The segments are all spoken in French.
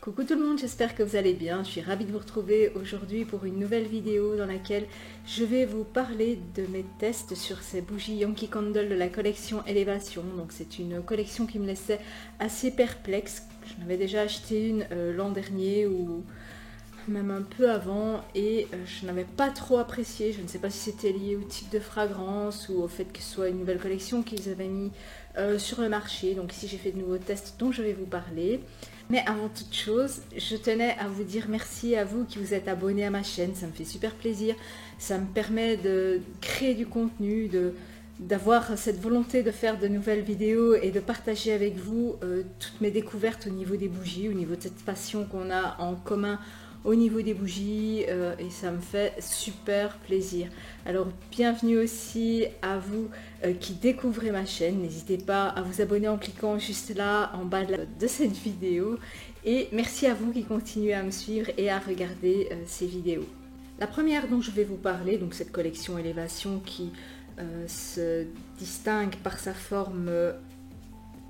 Coucou tout le monde, j'espère que vous allez bien. Je suis ravie de vous retrouver aujourd'hui pour une nouvelle vidéo dans laquelle je vais vous parler de mes tests sur ces bougies Yankee Candle de la collection Élévation. Donc c'est une collection qui me laissait assez perplexe. J'en avais déjà acheté une l'an dernier ou même un peu avant et je n'avais pas trop apprécié. Je ne sais pas si c'était lié au type de fragrance ou au fait que ce soit une nouvelle collection qu'ils avaient mis sur le marché. Donc ici j'ai fait de nouveaux tests dont je vais vous parler. Mais avant toute chose, je tenais à vous dire merci à vous qui vous êtes abonnés à ma chaîne, ça me fait super plaisir, ça me permet de créer du contenu, d'avoir cette volonté de faire de nouvelles vidéos et de partager avec vous toutes mes découvertes au niveau des bougies, au niveau de cette passion qu'on a en commun au niveau des bougies et ça me fait super plaisir. Alors bienvenue aussi à vous qui découvrez ma chaîne, n'hésitez pas à vous abonner en cliquant juste là en bas de cette vidéo et merci à vous qui continuez à me suivre et à regarder ces vidéos. La première dont je vais vous parler, donc cette collection Élévation qui se distingue par sa forme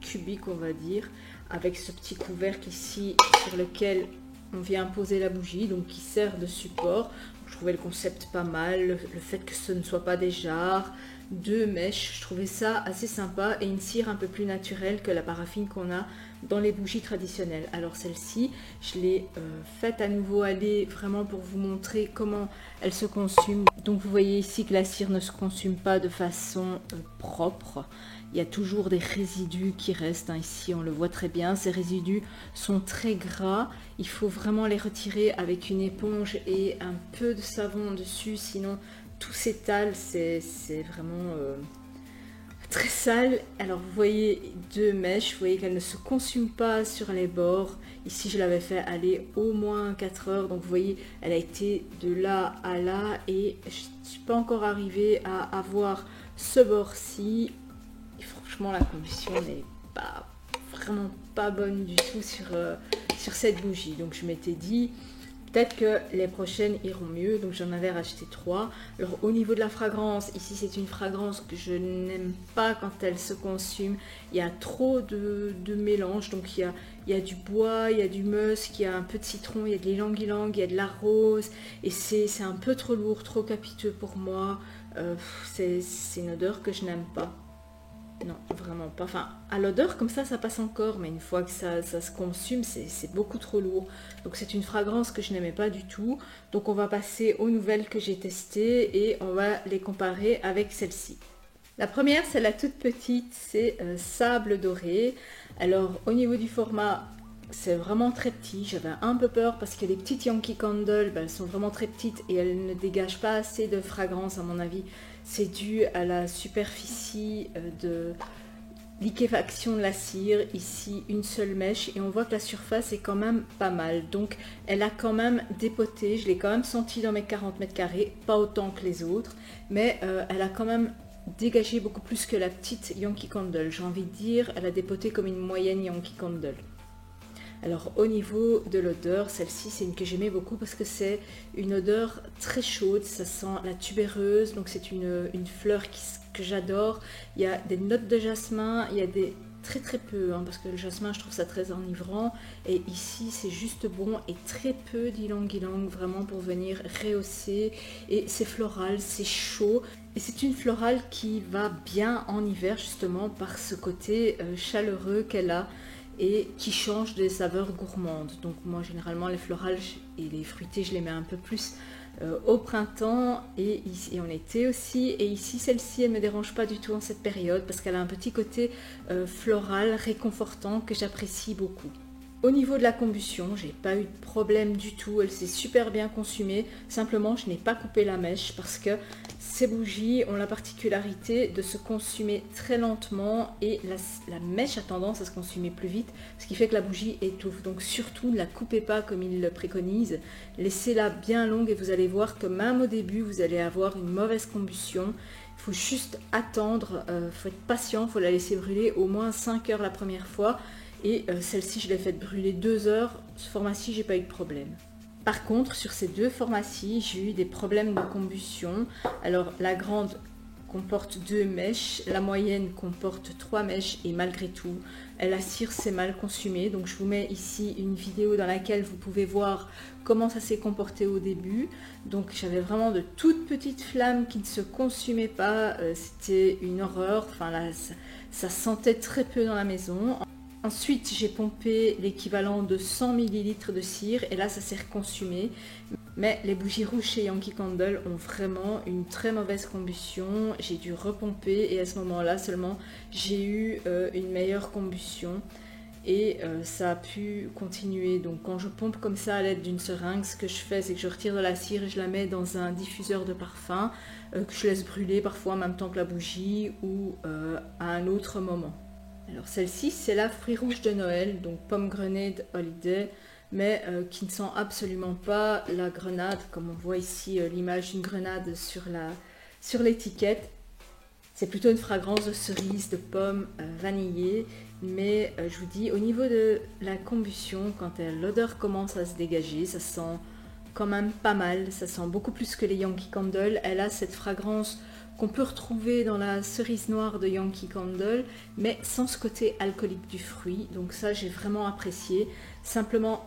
cubique on va dire, avec ce petit couvercle ici sur lequel on vient poser la bougie, donc qui sert de support. Je trouvais le concept pas mal, le fait que ce ne soit pas des jarres, deux mèches, je trouvais ça assez sympa et une cire un peu plus naturelle que la paraffine qu'on a dans les bougies traditionnelles. Alors celle-ci, je l'ai faite à nouveau aller vraiment pour vous montrer comment elle se consume. Donc vous voyez ici que la cire ne se consume pas de façon propre. Il y a toujours des résidus qui restent, hein. Ici on le voit très bien, ces résidus sont très gras, il faut vraiment les retirer avec une éponge et un peu de savon dessus, sinon tout s'étale, c'est vraiment très sale. Alors vous voyez deux mèches, vous voyez qu'elles ne se consument pas sur les bords. Ici je l'avais fait aller au moins 4 heures, donc vous voyez elle a été de là à là et je ne suis pas encore arrivée à avoir ce bord-ci. Franchement la combustion n'est vraiment pas bonne du tout sur cette bougie, donc je m'étais dit peut-être que les prochaines iront mieux, donc j'en avais racheté 3. Alors au niveau de la fragrance, ici c'est une fragrance que je n'aime pas quand elle se consume, il y a trop de mélange, donc il y a du bois, il y a du musk, il y a un peu de citron, il y a de l'ylang-ylang, il y a de la rose, et c'est un peu trop lourd, trop capiteux pour moi, c'est une odeur que je n'aime pas. Non, vraiment pas. Enfin, à l'odeur, comme ça passe encore, mais une fois que ça se consume, c'est beaucoup trop lourd. Donc c'est une fragrance que je n'aimais pas du tout. Donc on va passer aux nouvelles que j'ai testées et on va les comparer avec celle-ci. La première, c'est la toute petite, c'est Sable Doré. Alors au niveau du format, c'est vraiment très petit. J'avais un peu peur parce que les petites Yankee Candle, elles sont vraiment très petites et elles ne dégagent pas assez de fragrance à mon avis. C'est dû à la superficie de liquéfaction de la cire. Ici, une seule mèche et on voit que la surface est quand même pas mal. Donc, elle a quand même dépoté. Je l'ai quand même senti dans mes 40 mètres carrés, pas autant que les autres, mais elle a quand même dégagé beaucoup plus que la petite Yankee Candle. J'ai envie de dire, elle a dépoté comme une moyenne Yankee Candle. Alors au niveau de l'odeur, celle-ci c'est une que j'aimais beaucoup parce que c'est une odeur très chaude, ça sent la tubéreuse, donc c'est une fleur que j'adore. Il y a des notes de jasmin, il y a des très peu, hein, parce que le jasmin je trouve ça très enivrant, et ici c'est juste bon et très peu d'ylang-ylang vraiment pour venir rehausser, et c'est floral, c'est chaud, et c'est une florale qui va bien en hiver justement par ce côté chaleureux qu'elle a et qui change des saveurs gourmandes. Donc moi généralement les florales et les fruités je les mets un peu plus au printemps et en été aussi, et ici celle-ci elle me dérange pas du tout en cette période parce qu'elle a un petit côté floral réconfortant que j'apprécie beaucoup. Au niveau de la combustion, j'ai pas eu de problème du tout, elle s'est super bien consumée, simplement je n'ai pas coupé la mèche parce que ces bougies ont la particularité de se consumer très lentement et la mèche a tendance à se consumer plus vite, ce qui fait que la bougie étouffe. Donc surtout ne la coupez pas comme ils le préconisent, laissez-la bien longue et vous allez voir que même au début vous allez avoir une mauvaise combustion. Il faut juste attendre, faut être patient, il faut la laisser brûler au moins 5 heures la première fois. Et celle-ci, je l'ai faite brûler 2 heures. Ce format-ci, j'ai pas eu de problème. Par contre, sur ces deux formats-ci, j'ai eu des problèmes de combustion. Alors, la grande comporte 2 mèches, la moyenne comporte 3 mèches et malgré tout, la cire s'est mal consumée. Donc je vous mets ici une vidéo dans laquelle vous pouvez voir comment ça s'est comporté au début. Donc j'avais vraiment de toutes petites flammes qui ne se consumaient pas, c'était une horreur, enfin là ça sentait très peu dans la maison. Ensuite j'ai pompé l'équivalent de 100 ml de cire et là ça s'est reconsumé. Mais les bougies rouges chez Yankee Candle ont vraiment une très mauvaise combustion. J'ai dû repomper et à ce moment-là seulement j'ai eu une meilleure combustion et ça a pu continuer. Donc quand je pompe comme ça à l'aide d'une seringue, ce que je fais c'est que je retire de la cire et je la mets dans un diffuseur de parfum que je laisse brûler parfois en même temps que la bougie ou à un autre moment. Alors celle-ci c'est la fruit rouge de Noël, donc Pomme Grenade Holiday, mais qui ne sent absolument pas la grenade, comme on voit ici l'image d'une grenade sur l'étiquette. C'est plutôt une fragrance de cerise, de pomme, vanillée, mais je vous dis, au niveau de la combustion, quand l'odeur commence à se dégager, ça sent quand même pas mal, ça sent beaucoup plus que les Yankee Candle. Elle a cette fragrance qu'on peut retrouver dans la cerise noire de Yankee Candle, mais sans ce côté alcoolique du fruit, donc ça j'ai vraiment apprécié. Simplement,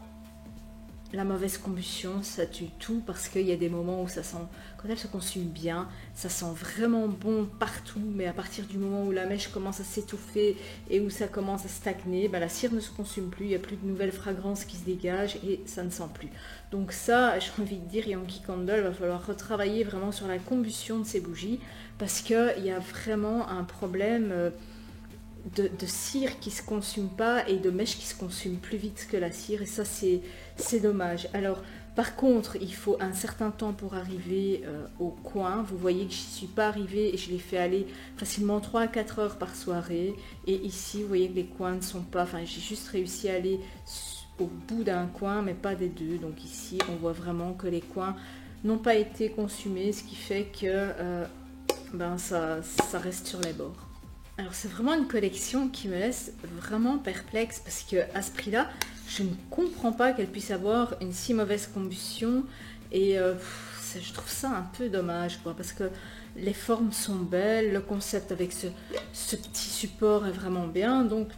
la mauvaise combustion, ça tue tout parce qu'il y a des moments où ça sent, quand elle se consume bien, ça sent vraiment bon partout, mais à partir du moment où la mèche commence à s'étouffer et où ça commence à stagner, la cire ne se consume plus, il n'y a plus de nouvelles fragrances qui se dégagent et ça ne sent plus. Donc ça, j'ai envie de dire, Yankee Candle, va falloir retravailler vraiment sur la combustion de ces bougies parce qu'il y a vraiment un problème de cire qui ne se consume pas et de mèche qui se consume plus vite que la cire et ça c'est dommage. Alors par contre il faut un certain temps pour arriver au coin. Vous voyez que je n'y suis pas arrivée et je l'ai fait aller facilement 3 à 4 heures par soirée et ici vous voyez que les coins ne sont pas, enfin j'ai juste réussi à aller au bout d'un coin mais pas des deux, donc ici on voit vraiment que les coins n'ont pas été consumés, ce qui fait que ça reste sur les bords. Alors c'est vraiment une collection qui me laisse vraiment perplexe parce que à ce prix-là, je ne comprends pas qu'elle puisse avoir une si mauvaise combustion et je trouve ça un peu dommage quoi, parce que les formes sont belles, le concept avec ce petit support est vraiment bien, donc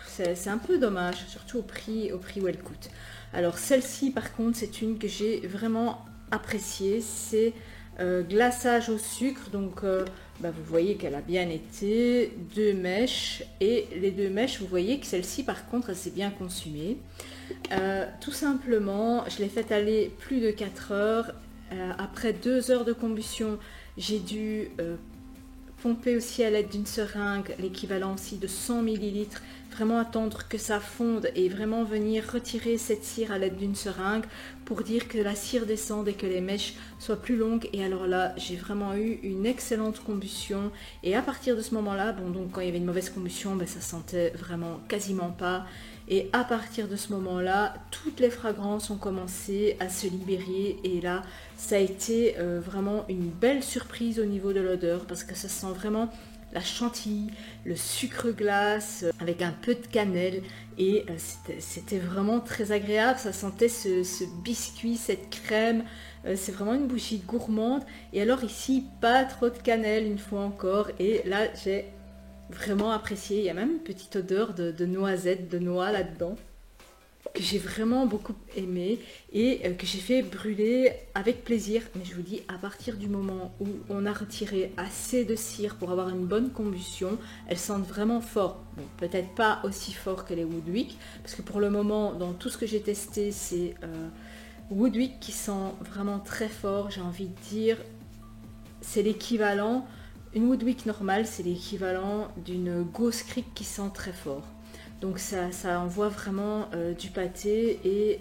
c'est un peu dommage, surtout au prix où elle coûte. Alors celle-ci par contre c'est une que j'ai vraiment appréciée, c'est glaçage au sucre, donc vous voyez qu'elle a bien été, 2 mèches et les 2 mèches vous voyez que celle-ci par contre elle s'est bien consumée. Tout simplement je l'ai fait aller plus de 4 heures, après 2 heures de combustion j'ai dû pomper aussi à l'aide d'une seringue l'équivalent aussi de 100 ml, vraiment attendre que ça fonde et vraiment venir retirer cette cire à l'aide d'une seringue pour dire que la cire descende et que les mèches soient plus longues. Et alors là j'ai vraiment eu une excellente combustion et à partir de ce moment là, donc quand il y avait une mauvaise combustion ça sentait vraiment quasiment pas. Et à partir de ce moment-là, toutes les fragrances ont commencé à se libérer et là, ça a été vraiment une belle surprise au niveau de l'odeur parce que ça sent vraiment la chantilly, le sucre glace avec un peu de cannelle et c'était vraiment très agréable. Ça sentait ce biscuit, cette crème. C'est vraiment une bougie gourmande. Et alors ici, pas trop de cannelle une fois encore. Et là, j'ai vraiment apprécié. Il y a même une petite odeur de noisette, de noix là-dedans que j'ai vraiment beaucoup aimé et que j'ai fait brûler avec plaisir. Mais je vous dis, à partir du moment où on a retiré assez de cire pour avoir une bonne combustion, elles sentent vraiment fort. Bon, peut-être pas aussi fort que les Woodwick, parce que pour le moment, dans tout ce que j'ai testé, c'est Woodwick qui sent vraiment très fort. J'ai envie de dire, c'est l'équivalent, une Woodwick normale, c'est l'équivalent d'une Ghost Creek qui sent très fort. Donc ça envoie vraiment du pâté et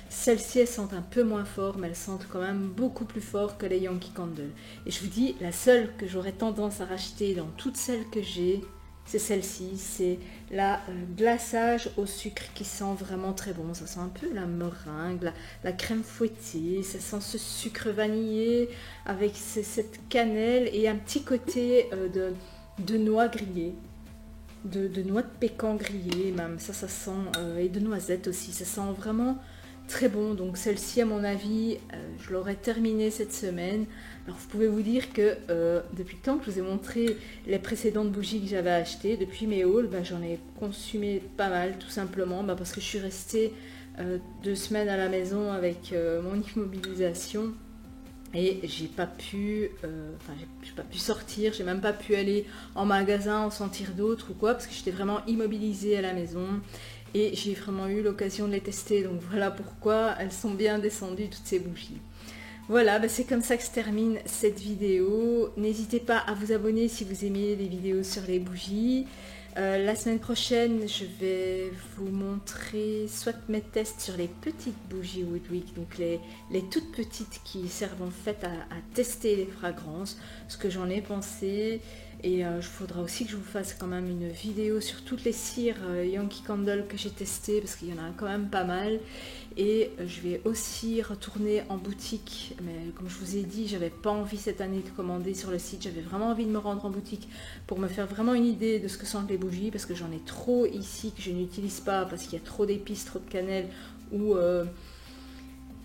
celles-ci elles sentent un peu moins fort mais elles sentent quand même beaucoup plus fort que les Yankee Candle. Et je vous dis, la seule que j'aurais tendance à racheter dans toutes celles que j'ai, c'est celle-ci, c'est la glaçage au sucre qui sent vraiment très bon. Ça sent un peu la meringue, la crème fouettée, ça sent ce sucre vanillé avec cette cannelle et un petit côté de noix grillées. De noix de pécan grillées même, ça sent, et de noisettes aussi, ça sent vraiment très bon. Donc celle-ci à mon avis je l'aurai terminée cette semaine. Alors vous pouvez vous dire que depuis le temps que je vous ai montré les précédentes bougies que j'avais achetées, depuis mes hauls, j'en ai consumé pas mal tout simplement parce que je suis restée 2 semaines à la maison avec mon immobilisation. Et j'ai pas pu sortir, j'ai même pas pu aller en magasin en sentir d'autres ou quoi, parce que j'étais vraiment immobilisée à la maison et j'ai vraiment eu l'occasion de les tester. Donc voilà pourquoi elles sont bien descendues toutes ces bougies. Voilà, c'est comme ça que se termine cette vidéo. N'hésitez pas à vous abonner si vous aimez les vidéos sur les bougies. La semaine prochaine, je vais vous montrer soit mes tests sur les petites bougies Woodwick, donc les toutes petites qui servent en fait à tester les fragrances, ce que j'en ai pensé. Et il faudra aussi que je vous fasse quand même une vidéo sur toutes les cires Yankee Candle que j'ai testées, parce qu'il y en a quand même pas mal. Et je vais aussi retourner en boutique, mais comme je vous ai dit, j'avais pas envie cette année de commander sur le site, j'avais vraiment envie de me rendre en boutique pour me faire vraiment une idée de ce que sont les bougies, parce que j'en ai trop ici que je n'utilise pas, parce qu'il y a trop d'épices, trop de cannelle, ou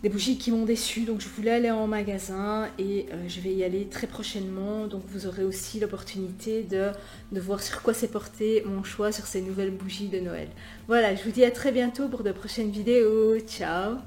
des bougies qui m'ont déçu. Donc je voulais aller en magasin et je vais y aller très prochainement. Donc vous aurez aussi l'opportunité de voir sur quoi s'est porté mon choix sur ces nouvelles bougies de Noël. Voilà, je vous dis à très bientôt pour de prochaines vidéos. Ciao!